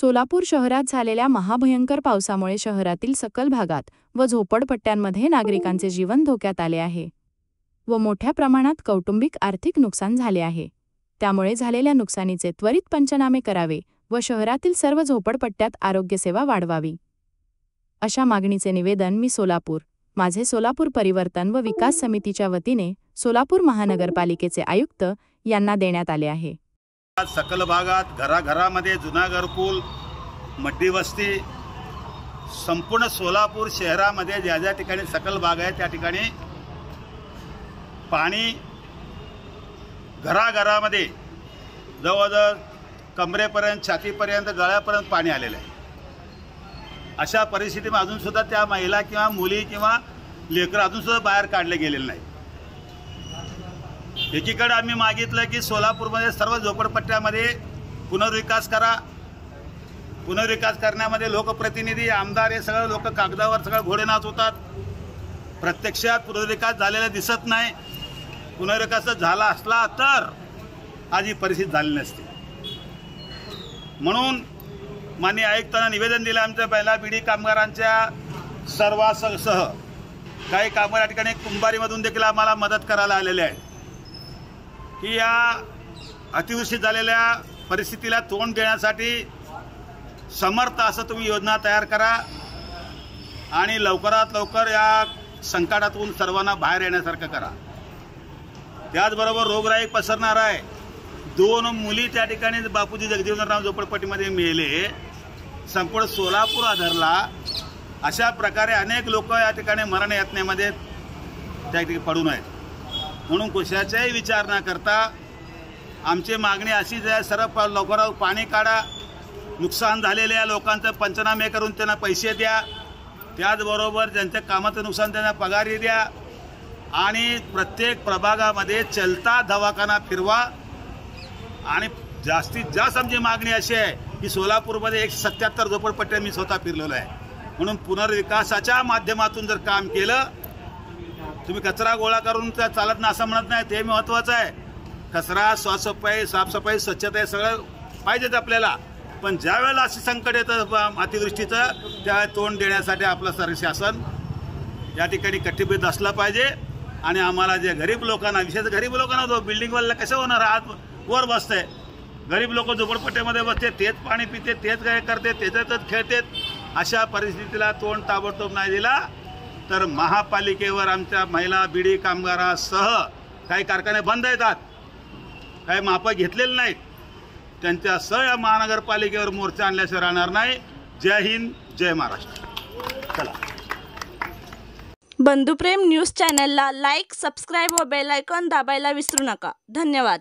सोलापूर शहरात झालेल्या महाभयंकर पावसामुळे शहरातील सखल भागात व झोपडपट्ट्यांमध्ये नागरिकांचे जीवन धोक्यात आले आहे व मोठ्या प्रमाणात कौटुंबिक आर्थिक नुकसान झाले आहे। त्यामुळे झालेल्या नुकसानीचे त्वरित पंचनामे करावे व शहरातील सर्व झोपडपट्ट्यात आरोग्यसेवा वाढवावी, अशा मागणीचे निवेदन मी सोलापूर माझे सोलापूर परिवर्तन व विकास समितीच्या वतीने सोलापूर महानगरपालिकेचे आयुक्त यांना देण्यात आले आहे। सकल भागात घराघरामध्ये जुना घरकुल, मड्डी वस्ती, संपूर्ण सोलापूर शहरामध्ये ज्या ज्या ठिकाणी सकल भाग आहे त्या ठिकाणी पाणी घराघरामध्ये जवळजवळ कमरेपर्यंत, छातीपर्यंत, गळ्यापर्यंत पाणी आलेलं आहे। अशा परिस्थितीमध्ये अजूनसुद्धा त्या महिला किंवा मुली किंवा लेकरं अजूनसुद्धा बाहेर काढले गेलेले नाही। एकीकडे आम्ही मागितलं की सोलापूरमध्ये सर्व झोपडपट्ट्यामध्ये पुनर्विकास करा। पुनर्विकास करण्यामध्ये लोकप्रतिनिधी, आमदार हे सगळे लोक कागदावर सगळं घोडे नाचवतात, प्रत्यक्षात पुनर्विकास झालेला दिसत नाही। पुनर्विकास झाला असला तर आज ही परिस्थिती झाली नसती। म्हणून माननीय आयुक्तांना निवेदन दिलं आमच्या महिला बीडी कामगारांच्या सर्वांसह काही कामगार या ठिकाणी कुंभारीमधून देखील आम्हाला मदत करायला आलेले आहे की या अतिवृष्टी झालेल्या परिस्थितीला तोंड देण्यासाठी समर्थ असं तुम्ही योजना तयार करा आणि लवकरात लवकर या संकटातून सर्वांना बाहेर येण्यासारखं करा। त्याचबरोबर रोगराई पसरणार आहे। 2 मुली त्या ठिकाणी बापूजी जगजीवनराव झोपडपट्टीमध्ये मेले, संपूर्ण सोलापूर आधारला। अशा प्रकारे अनेक लोक या ठिकाणी मरण यातनेमध्ये त्या ठिकाणी पडून आहेत। म्हणून कशाचाही विचार न करता आमची मागणी अशीच आहे, सर्व लवकरात पाणी काढा, नुकसान झालेल्या लोकांचं पंचनामे करून त्यांना पैसे द्या, त्याचबरोबर ज्यांच्या कामाचं नुकसान त्यांना पगारी द्या आणि प्रत्येक प्रभागामध्ये चलता दवाखाना फिरवा। आणि जास्तीत जास्त आमची मागणी अशी आहे की सोलापूरमध्ये 177 झोपडपट्ट्या मी स्वतः फिरलेलो आहे। म्हणून पुनर्विकासाच्या माध्यमातून जर काम केलं, तुम्ही कचरा गोळा करून चालत ना असं म्हणत नाही, ते महत्त्वाचं आहे। कचरा, साफसफाई, स्वच्छता हे सगळं पाहिजेच आपल्याला, पण ज्या वेळेला असे संकट येतं अतिवृष्टीचं त्या तोंड देण्यासाठी आपलं सर्व शासन या ठिकाणी कटिबद्ध असलं पाहिजे। आणि आम्हाला जे गरीब लोकांना, विशेष गरीब लोकांना, बिल्डिंगवाला कसं होणार, हात वर बसते, गरीब लोक झोपडपट्ट्यामध्ये बसते, तेच पाणी पिते, तेच काय करते, त्याच्यातच खेळतात। अशा परिस्थितीला तोंड ताबडतोब नाही दिला तर महापालिकेवर आमच्या महिला बीडी कामगारासह काही कारखाने बंद येतात, काही मापं घेतलेले नाहीत, त्यांच्यासह या महानगरपालिकेवर मोर्चा आणल्याशिवाय राहणार नाही। जय हिंद, जय महाराष्ट्र। चला, बंधुप्रेम न्यूज चॅनलला लाईक, सबस्क्राईब व बेल आयकॉन दाबायला विसरू नका। धन्यवाद।